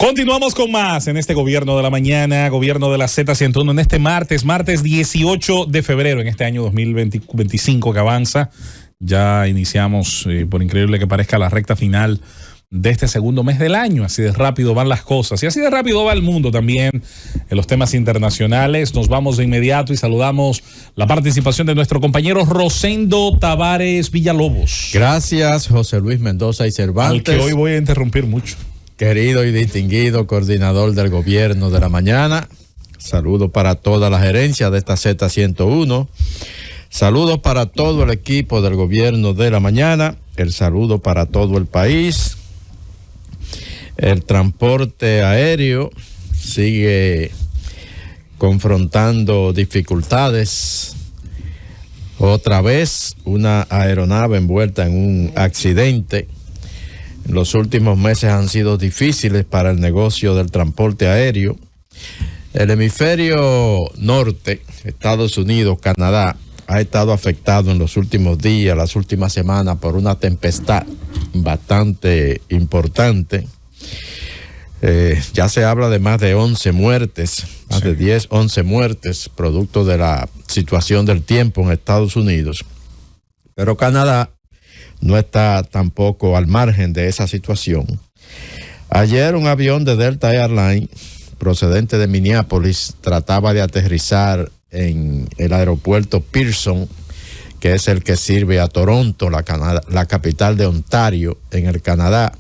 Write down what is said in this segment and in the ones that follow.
Continuamos con más en este Gobierno de la Mañana, Gobierno de la Z101, en este martes 18 de febrero, en este año 2025 que avanza. Ya iniciamos, por increíble que parezca, la recta final de este segundo mes del año. Así de rápido van las cosas y así de rápido va el mundo también en los temas internacionales. Nos vamos de inmediato y saludamos la participación de nuestro compañero Rosendo Tavares Villalobos. Gracias, José Luis Mendoza y Cervantes. Al que hoy voy a interrumpir mucho. Querido y distinguido coordinador del Gobierno de la Mañana, saludos para toda la gerencia de esta Z101, saludos para todo el equipo del Gobierno de la Mañana, el saludo para todo el país. El transporte aéreo sigue confrontando dificultades. Otra vez, una aeronave envuelta en un accidente. Los últimos meses han sido difíciles para el negocio del transporte aéreo. El hemisferio norte, Estados Unidos, Canadá, ha estado afectado en los últimos días, las últimas semanas, por una tempestad bastante importante. Ya se habla de más de 11 muertes, más de 10, 11 muertes, producto de la situación del tiempo en Estados Unidos. Pero Canadá no está tampoco al margen de esa situación. Ayer un avión de Delta Airlines procedente de Minneapolis trataba de aterrizar en el aeropuerto Pearson, que es el que sirve a Toronto, la capital de Ontario, en el Canadá.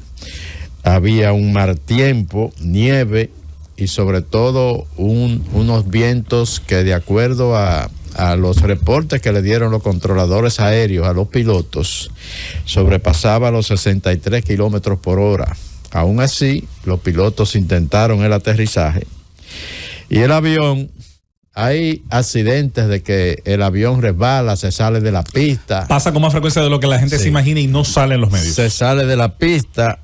Había un mal tiempo, nieve y sobre todo unos vientos que, de acuerdo a los reportes que le dieron los controladores aéreos a los pilotos, sobrepasaba los 63 kilómetros por hora. Aún así, los pilotos intentaron el aterrizaje y el avión, hay accidentes de que el avión resbala, se sale de la pista. Pasa con más frecuencia de lo que la gente se imagina y no sale en los medios. Se sale de la pista.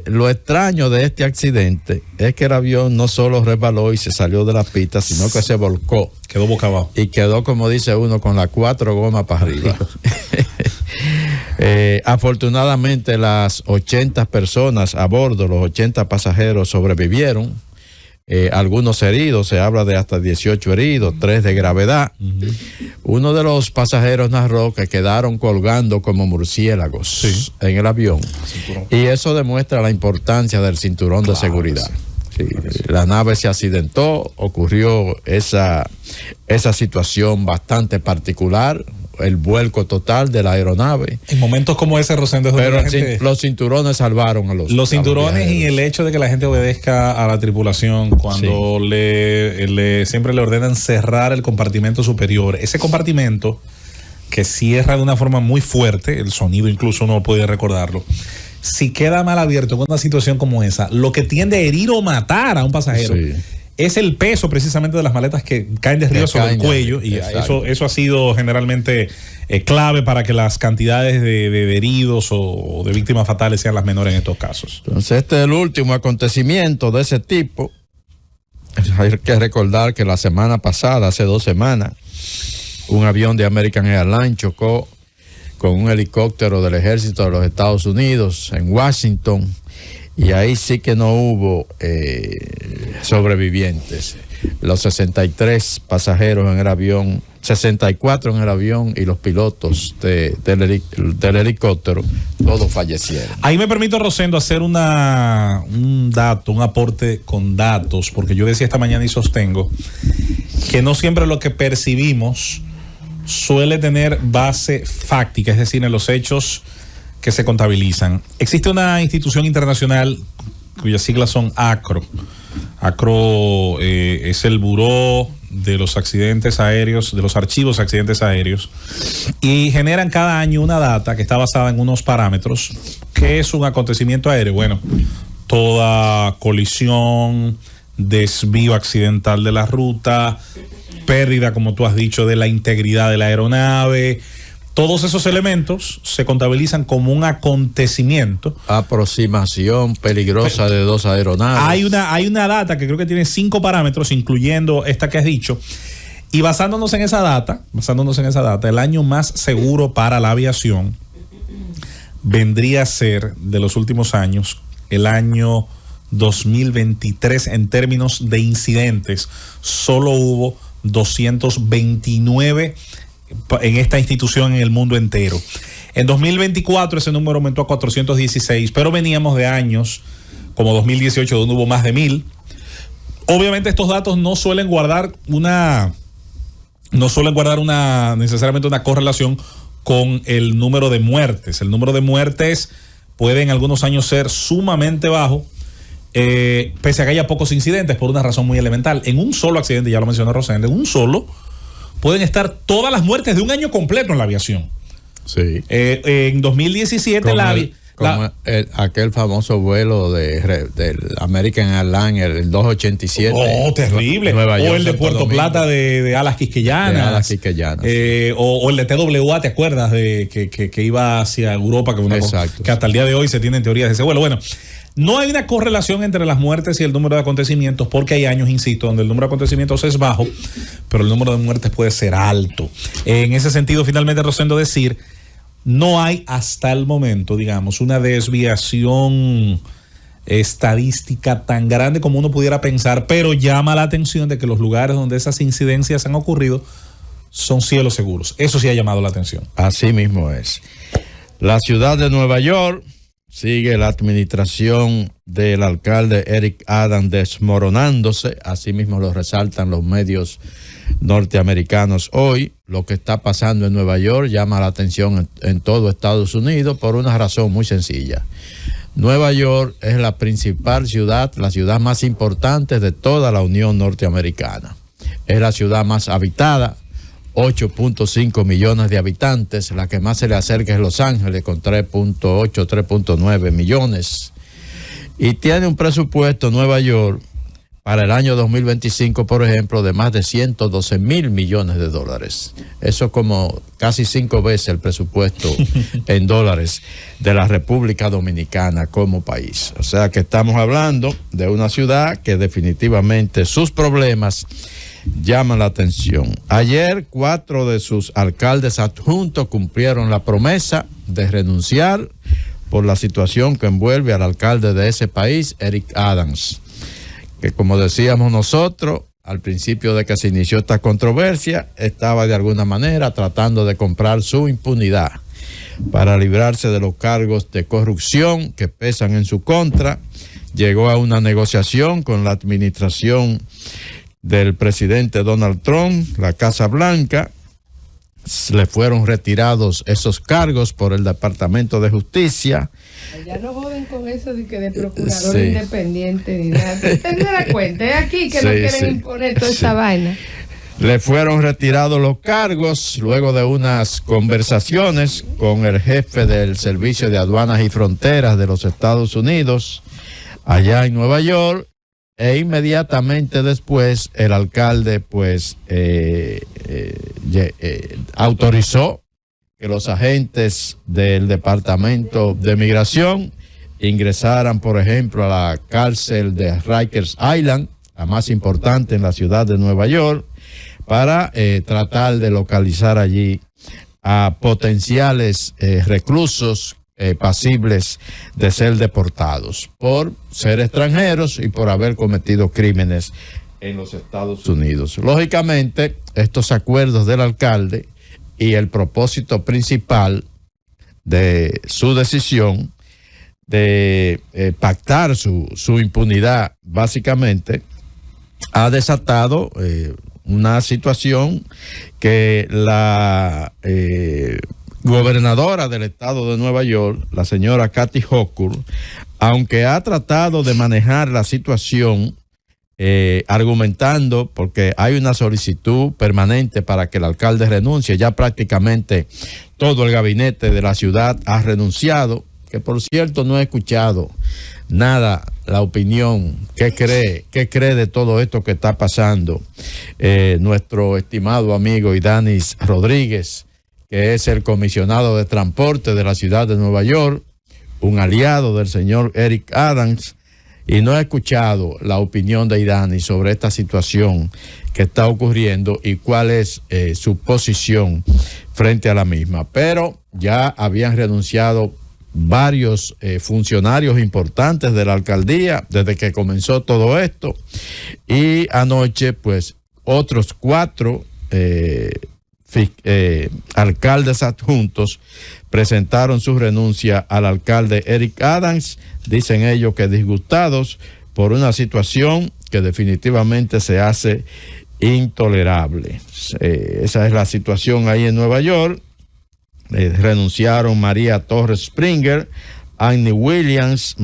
Lo extraño de este accidente es que el avión no solo resbaló y se salió de la pista, sino que se volcó. Quedó boca abajo. Y quedó, como dice uno, con las 4 gomas para arriba. Afortunadamente las 80 personas a bordo, los 80 pasajeros sobrevivieron. Algunos heridos, se habla de hasta 18 heridos, 3 de gravedad. Uno de los pasajeros narró que quedaron colgando como murciélagos en el avión. Y eso demuestra la importancia del cinturón de seguridad. La nave se accidentó, ocurrió esa situación bastante particular, el vuelco total de la aeronave. En momentos como ese, Rosendo, pero los cinturones salvaron a los cinturones y el hecho de que la gente obedezca a la tripulación cuando siempre le ordenan cerrar el compartimento superior. Ese compartimento que cierra de una forma muy fuerte, el sonido incluso uno puede recordarlo. Si queda mal abierto en una situación como esa, lo que tiende a herir o matar a un pasajero es el peso precisamente de las maletas que caen de arriba sobre el cuello, y eso ha sido generalmente clave para que las cantidades de heridos o de víctimas fatales sean las menores en estos casos. Entonces este es el último acontecimiento de ese tipo. Hay que recordar que la semana pasada, hace 2 semanas, un avión de American Airlines chocó con un helicóptero del ejército de los Estados Unidos en Washington, y ahí sí que no hubo sobrevivientes. Los 63 pasajeros en el avión, 64 en el avión y los pilotos del helicóptero, todos fallecieron. Ahí me permito, Rosendo, hacer un aporte con datos, porque yo decía esta mañana y sostengo que no siempre lo que percibimos suele tener base fáctica, es decir, en los hechos que se contabilizan. Existe una institución internacional cuyas siglas son ACRO. ACRO es el Buró de los Accidentes Aéreos, de los Archivos de Accidentes Aéreos, y generan cada año una data que está basada en unos parámetros. ¿Qué es un acontecimiento aéreo? Bueno, toda colisión, desvío accidental de la ruta, pérdida, como tú has dicho, de la integridad de la aeronave. Todos esos elementos se contabilizan como un acontecimiento. Aproximación peligrosa de 2 aeronaves. Hay una data que creo que tiene 5 parámetros, incluyendo esta que has dicho. Y basándonos en esa data, el año más seguro para la aviación vendría a ser, de los últimos años, el año 2023 en términos de incidentes. Solo hubo 229 en esta institución en el mundo entero. En 2024 ese número aumentó a 416, pero veníamos de años como 2018 donde hubo más de 1000. Obviamente estos datos no suelen guardar necesariamente una correlación con el número de muertes. El número de muertes puede en algunos años ser sumamente bajo, pese a que haya pocos incidentes, por una razón muy elemental. En un solo accidente, ya lo mencionó Rosende, en un solo pueden estar todas las muertes de un año completo en la aviación. Sí. En 2017 aquel famoso vuelo del American Airlines, el 287. Oh, terrible. Nueva York, o el de Puerto Domingo. Plata de Alas Quisqueyanas. O el de TWA, ¿te acuerdas? Que iba hacia Europa, que hasta el día de hoy se tienen teorías de ese vuelo. Bueno, no hay una correlación entre las muertes y el número de acontecimientos, porque hay años, insisto, donde el número de acontecimientos es bajo, pero el número de muertes puede ser alto. En ese sentido, finalmente, Rosendo, decir, no hay hasta el momento, digamos, una desviación estadística tan grande como uno pudiera pensar, pero llama la atención de que los lugares donde esas incidencias han ocurrido son cielos seguros. Eso sí ha llamado la atención. Así mismo es. La ciudad de Nueva York sigue la administración del alcalde Eric Adams desmoronándose, así mismo lo resaltan los medios norteamericanos hoy. Lo que está pasando en Nueva York llama la atención en todo Estados Unidos por una razón muy sencilla. Nueva York es la principal ciudad, la ciudad más importante de toda la Unión Norteamericana. Es la ciudad más habitada, 8.5 millones de habitantes. La que más se le acerca es Los Ángeles con 3.8, 3.9 millones. Y tiene un presupuesto Nueva York para el año 2025, por ejemplo, de más de 112 mil millones de dólares. Eso es como casi 5 veces el presupuesto en dólares de la República Dominicana como país. O sea que estamos hablando de una ciudad que definitivamente sus problemas llaman la atención. Ayer 4 de sus alcaldes adjuntos cumplieron la promesa de renunciar por la situación que envuelve al alcalde de ese país, Eric Adams, que como decíamos nosotros, al principio de que se inició esta controversia, estaba de alguna manera tratando de comprar su impunidad para librarse de los cargos de corrupción que pesan en su contra. Llegó a una negociación con la administración del presidente Donald Trump, la Casa Blanca. Le fueron retirados esos cargos por el Departamento de Justicia. Ya no joden con eso de que de procurador independiente ni nada. Usted se da cuenta, es aquí que no quieren imponer toda esa vaina. Le fueron retirados los cargos luego de unas conversaciones con el jefe del Servicio de Aduanas y Fronteras de los Estados Unidos allá en Nueva York. E inmediatamente después el alcalde autorizó que los agentes del Departamento de Migración ingresaran, por ejemplo, a la cárcel de Rikers Island, la más importante en la ciudad de Nueva York, para tratar de localizar allí a potenciales reclusos pasibles de ser deportados por ser extranjeros y por haber cometido crímenes en los Estados Unidos. Lógicamente, estos acuerdos del alcalde y el propósito principal de su decisión de pactar su impunidad, básicamente, ha desatado una situación que la gobernadora del estado de Nueva York, la señora Kathy Hochul, aunque ha tratado de manejar la situación argumentando, porque hay una solicitud permanente para que el alcalde renuncie, ya prácticamente todo el gabinete de la ciudad ha renunciado, que por cierto no he escuchado nada, la opinión, qué cree de todo esto que está pasando nuestro estimado amigo Idanis Rodríguez, que es el comisionado de transporte de la ciudad de Nueva York, un aliado del señor Eric Adams, y no he escuchado la opinión de Idanis sobre esta situación que está ocurriendo y cuál es su posición frente a la misma. Pero ya habían renunciado varios funcionarios importantes de la alcaldía desde que comenzó todo esto, y anoche pues otros 4 alcaldes adjuntos presentaron su renuncia al alcalde Eric Adams. Dicen ellos que disgustados por una situación que definitivamente se hace intolerable. Esa es la situación ahí en Nueva York. Renunciaron María Torres Springer, Annie Williams,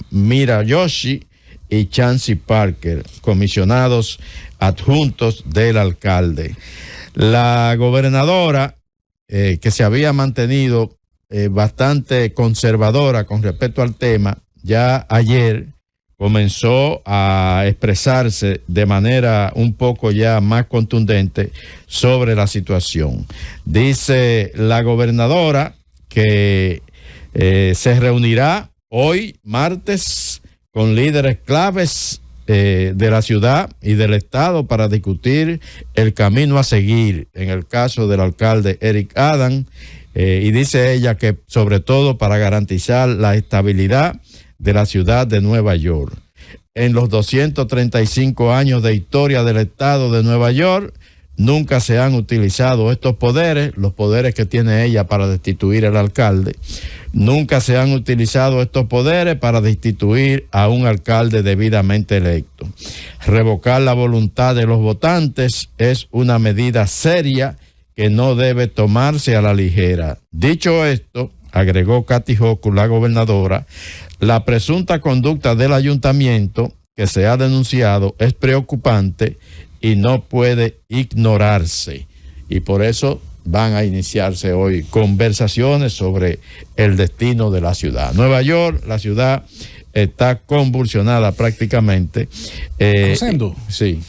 Mira Yoshi y Chancey Parker, comisionados adjuntos del alcalde. La gobernadora, que se había mantenido bastante conservadora con respecto al tema, ya ayer comenzó a expresarse de manera un poco ya más contundente sobre la situación. Dice la gobernadora que se reunirá hoy, martes, con líderes claves de la ciudad y del estado para discutir el camino a seguir en el caso del alcalde Eric Adams, y dice ella que sobre todo para garantizar la estabilidad de la ciudad de Nueva York. En los 235 años de historia del estado de Nueva York, nunca se han utilizado estos poderes, los poderes que tiene ella para destituir al alcalde. Nunca se han utilizado estos poderes para destituir a un alcalde debidamente electo. Revocar la voluntad de los votantes es una medida seria que no debe tomarse a la ligera. Dicho esto, agregó Kathy Hochul, la gobernadora, la presunta conducta del ayuntamiento que se ha denunciado es preocupante y no puede ignorarse. Y por eso van a iniciarse hoy conversaciones sobre el destino de la ciudad. Nueva York, la ciudad está convulsionada prácticamente. Rosendo, sí.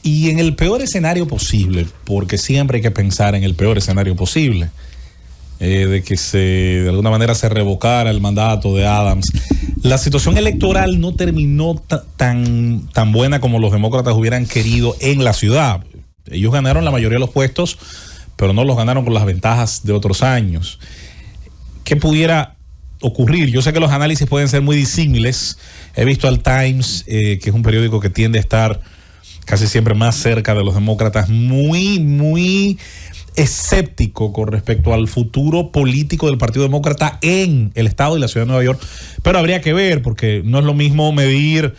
Y en el peor escenario posible, porque siempre hay que pensar en el peor escenario posible, de que de alguna manera se revocara el mandato de Adams. La situación electoral no terminó tan buena como los demócratas hubieran querido en la ciudad. Ellos ganaron la mayoría de los puestos, pero no los ganaron con las ventajas de otros años. ¿Qué pudiera ocurrir? Yo sé que los análisis pueden ser muy disímiles. He visto al Times, que es un periódico que tiende a estar casi siempre más cerca de los demócratas, muy escéptico con respecto al futuro político del Partido Demócrata en el estado y la ciudad de Nueva York, pero habría que ver, porque no es lo mismo medir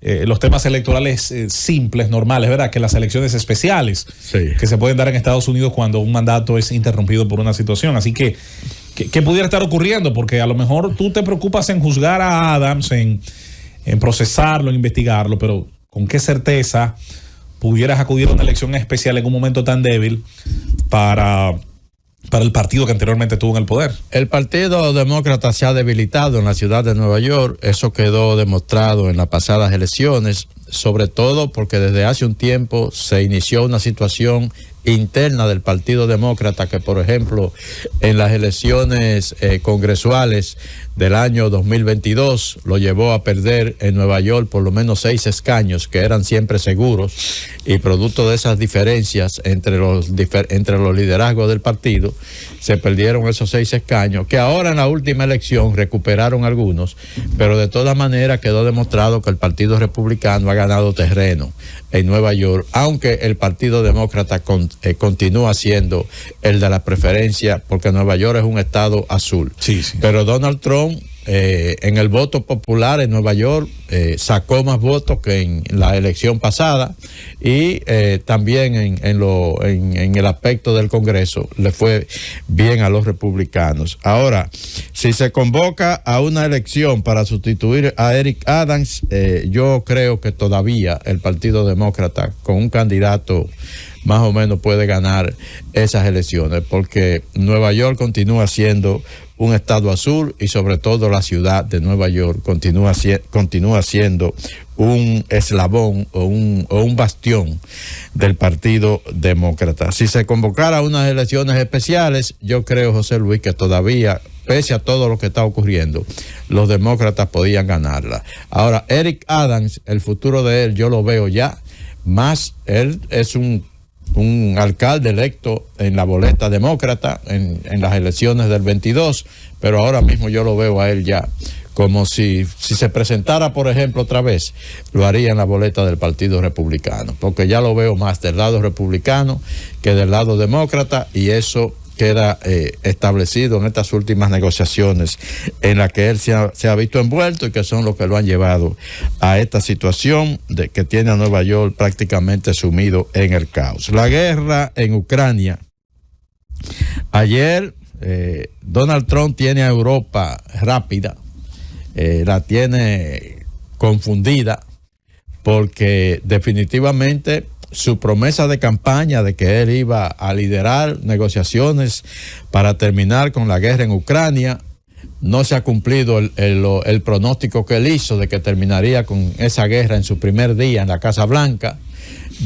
los temas electorales simples, normales, ¿verdad?, que las elecciones especiales, sí, que se pueden dar en Estados Unidos cuando un mandato es interrumpido por una situación. Así que, ¿qué pudiera estar ocurriendo? Porque a lo mejor tú te preocupas en juzgar a Adams, en procesarlo, en investigarlo, pero ¿con qué certeza pudieras acudir a una elección especial en un momento tan débil para el partido que anteriormente tuvo en el poder? El Partido Demócrata se ha debilitado en la ciudad de Nueva York. Eso quedó demostrado en las pasadas elecciones, sobre todo porque desde hace un tiempo se inició una situación interna del Partido Demócrata que, por ejemplo, en las elecciones congresuales del año 2022 lo llevó a perder en Nueva York por lo menos 6 escaños que eran siempre seguros, y producto de esas diferencias entre los liderazgos del partido se perdieron esos 6 escaños, que ahora en la última elección recuperaron algunos, pero de todas maneras quedó demostrado que el Partido Republicano ha ganado terreno en Nueva York, aunque el Partido Demócrata continúa siendo el de la preferencia, porque Nueva York es un estado azul. Sí, sí. Pero Donald Trump en el voto popular en Nueva York sacó más votos que en la elección pasada, y también en el aspecto del Congreso le fue bien a los republicanos. Ahora, si se convoca a una elección para sustituir a Eric Adams, yo creo que todavía el Partido Demócrata con un candidato más o menos puede ganar esas elecciones, porque Nueva York continúa siendo un estado azul, y sobre todo la ciudad de Nueva York continúa siendo un eslabón o un bastión del Partido Demócrata. Si se convocara unas elecciones especiales, yo creo, José Luis, que todavía, pese a todo lo que está ocurriendo, los demócratas podían ganarla. Ahora, Eric Adams, el futuro de él, yo lo veo ya más, él es un un alcalde electo en la boleta demócrata en las elecciones del 22, pero ahora mismo yo lo veo a él ya como si se presentara, por ejemplo, otra vez, lo haría en la boleta del Partido Republicano, porque ya lo veo más del lado republicano que del lado demócrata, y eso queda establecido en estas últimas negociaciones en las que él se ha visto envuelto y que son los que lo han llevado a esta situación de que tiene a Nueva York prácticamente sumido en el caos. La guerra en Ucrania. Ayer Donald Trump tiene a Europa rápida, la tiene confundida, porque definitivamente su promesa de campaña de que él iba a liderar negociaciones para terminar con la guerra en Ucrania no se ha cumplido el pronóstico que él hizo de que terminaría con esa guerra en su primer día en la Casa Blanca.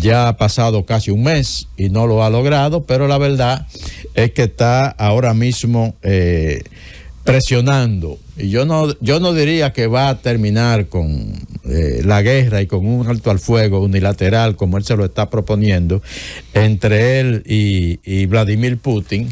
Ya ha pasado casi un mes y no lo ha logrado, pero la verdad es que está ahora mismo presionando. Y yo no diría que va a terminar con la guerra y con un alto al fuego unilateral como él se lo está proponiendo entre él y Vladimir Putin,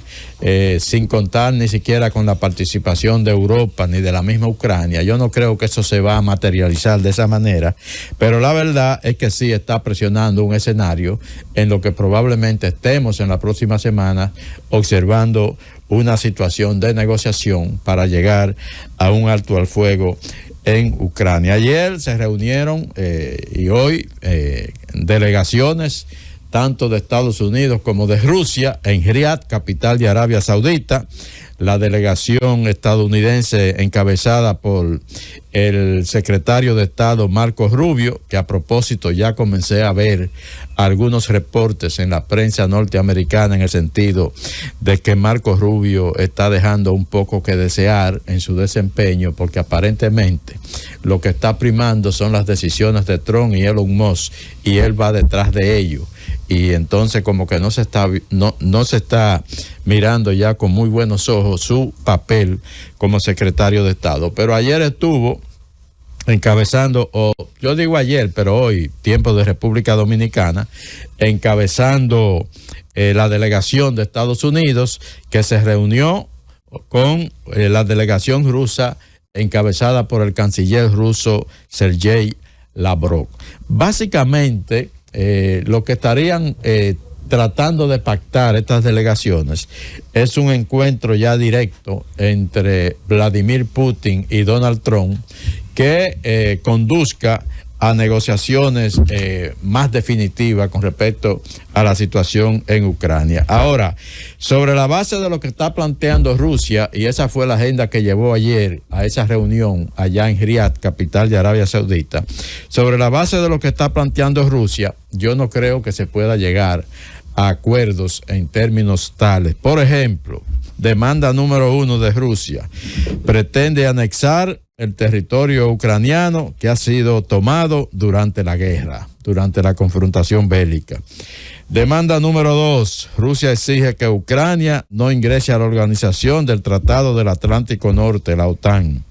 sin contar ni siquiera con la participación de Europa ni de la misma Ucrania. Yo no creo que eso se va a materializar de esa manera, pero la verdad es que sí está presionando un escenario en lo que probablemente estemos en la próxima semana observando una situación de negociación para llegar a un alto al fuego en Ucrania. Ayer se reunieron y hoy delegaciones tanto de Estados Unidos como de Rusia en Riad, capital de Arabia Saudita. La delegación estadounidense encabezada por el secretario de Estado Marco Rubio, que a propósito ya comencé a ver algunos reportes en la prensa norteamericana en el sentido de que Marco Rubio está dejando un poco que desear en su desempeño, porque aparentemente lo que está primando son las decisiones de Trump y Elon Musk, y él va detrás de ello. Y entonces como que no se está mirando ya con muy buenos ojos su papel como secretario de Estado. Pero ayer estuvo encabezando, o yo digo ayer, pero hoy, tiempo de República Dominicana, encabezando la delegación de Estados Unidos, que se reunió con la delegación rusa encabezada por el canciller ruso Sergei Lavrov. Básicamente, lo que estarían tratando de pactar estas delegaciones es un encuentro ya directo entre Vladimir Putin y Donald Trump que conduzca a negociaciones más definitivas con respecto a la situación en Ucrania. Ahora, sobre la base de lo que está planteando Rusia, y esa fue la agenda que llevó ayer a esa reunión allá en Riad, capital de Arabia Saudita, sobre la base de lo que está planteando Rusia, yo no creo que se pueda llegar a acuerdos en términos tales. Por ejemplo, demanda número 1 de Rusia, pretende anexar el territorio ucraniano que ha sido tomado durante la guerra, durante la confrontación bélica. Demanda número 2, Rusia exige que Ucrania no ingrese a la organización del Tratado del Atlántico Norte, la OTAN.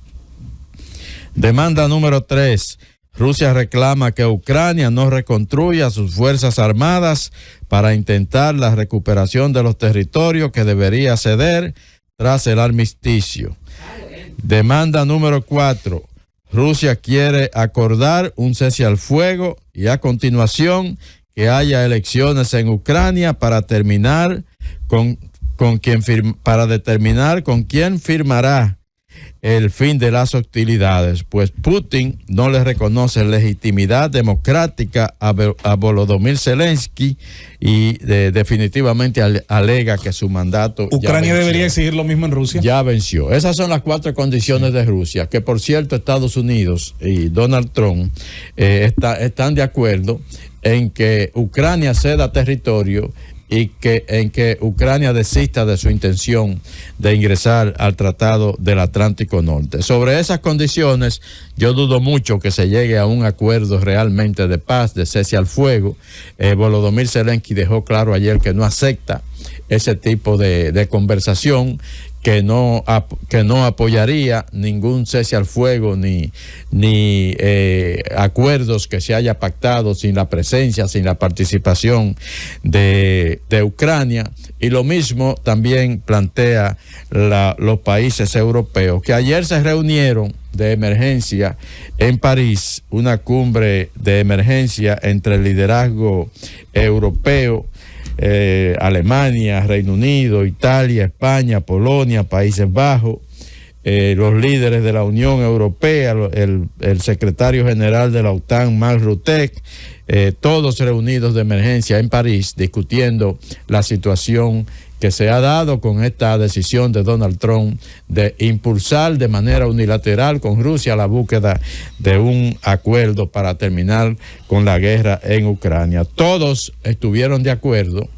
Demanda número 3, Rusia reclama que Ucrania no reconstruya sus fuerzas armadas para intentar la recuperación de los territorios que debería ceder tras el armisticio. Demanda número 4. Rusia quiere acordar un cese al fuego y a continuación que haya elecciones en Ucrania para determinar con quién firmará el fin de las hostilidades, pues Putin no le reconoce legitimidad democrática a Volodymyr Zelensky y definitivamente alega que su mandato Ucrania debería exigir lo mismo en Rusia. Ya venció. Esas son las 4 condiciones de Rusia, que por cierto Estados Unidos y Donald Trump están de acuerdo en que Ucrania ceda territorio y en que Ucrania desista de su intención de ingresar al Tratado del Atlántico Norte. Sobre esas condiciones, yo dudo mucho que se llegue a un acuerdo realmente de paz, de cese al fuego. Volodymyr Zelensky dejó claro ayer que no acepta ese tipo de conversación, que no apoyaría ningún cese al fuego ni acuerdos que se haya pactado sin la presencia, sin la participación de Ucrania. Y lo mismo también plantea los países europeos, que ayer se reunieron de emergencia en París, una cumbre de emergencia entre el liderazgo europeo, Alemania, Reino Unido, Italia, España, Polonia, Países Bajos, los líderes de la Unión Europea, el secretario general de la OTAN, Mark Rutte, todos reunidos de emergencia en París, discutiendo la situación que se ha dado con esta decisión de Donald Trump de impulsar de manera unilateral con Rusia la búsqueda de un acuerdo para terminar con la guerra en Ucrania. Todos estuvieron de acuerdo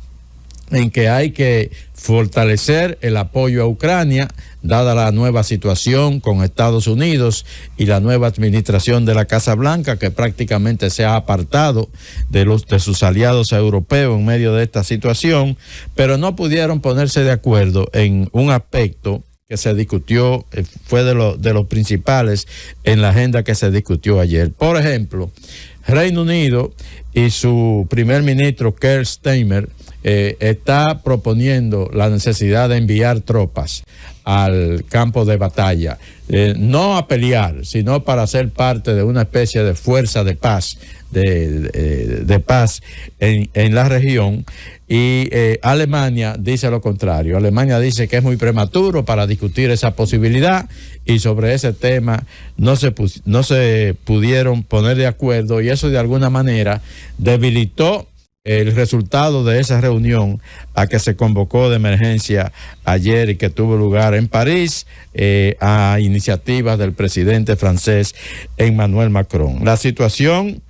en que hay que fortalecer el apoyo a Ucrania, dada la nueva situación con Estados Unidos y la nueva administración de la Casa Blanca, que prácticamente se ha apartado de sus aliados europeos en medio de esta situación, pero no pudieron ponerse de acuerdo en un aspecto que se discutió, fue de los principales en la agenda que se discutió ayer. Por ejemplo, Reino Unido y su primer ministro Keir Starmer está proponiendo la necesidad de enviar tropas al campo de batalla, no a pelear, sino para ser parte de una especie de fuerza de paz, de paz en la región. Y Alemania dice lo contrario. Alemania dice que es muy prematuro para discutir esa posibilidad, y sobre ese tema no se pudieron poner de acuerdo, y eso de alguna manera debilitó el resultado de esa reunión a que se convocó de emergencia ayer y que tuvo lugar en París a iniciativas del presidente francés Emmanuel Macron. La situación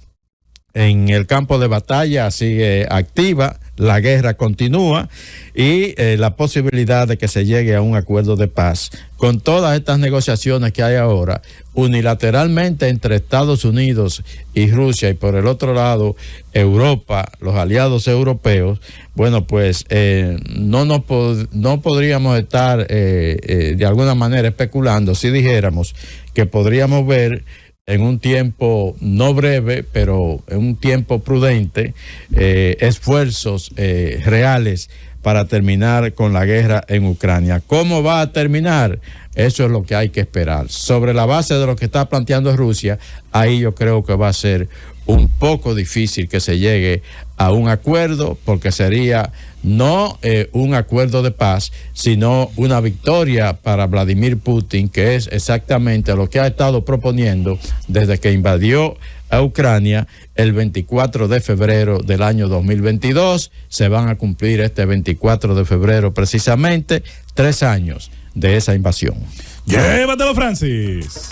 en el campo de batalla sigue activa, la guerra continúa, y la posibilidad de que se llegue a un acuerdo de paz con todas estas negociaciones que hay ahora unilateralmente entre Estados Unidos y Rusia, y por el otro lado Europa, los aliados europeos. Bueno, pues no podríamos estar de alguna manera especulando si dijéramos que podríamos ver en un tiempo no breve, pero en un tiempo prudente, esfuerzos reales para terminar con la guerra en Ucrania. ¿Cómo va a terminar? Eso es lo que hay que esperar. Sobre la base de lo que está planteando Rusia, ahí yo creo que va a ser un poco difícil que se llegue a un acuerdo, porque sería no un acuerdo de paz, sino una victoria para Vladimir Putin, que es exactamente lo que ha estado proponiendo desde que invadió a Ucrania el 24 de febrero del año 2022. Se van a cumplir este 24 de febrero precisamente 3 años de esa invasión. Llévatelo, Francis.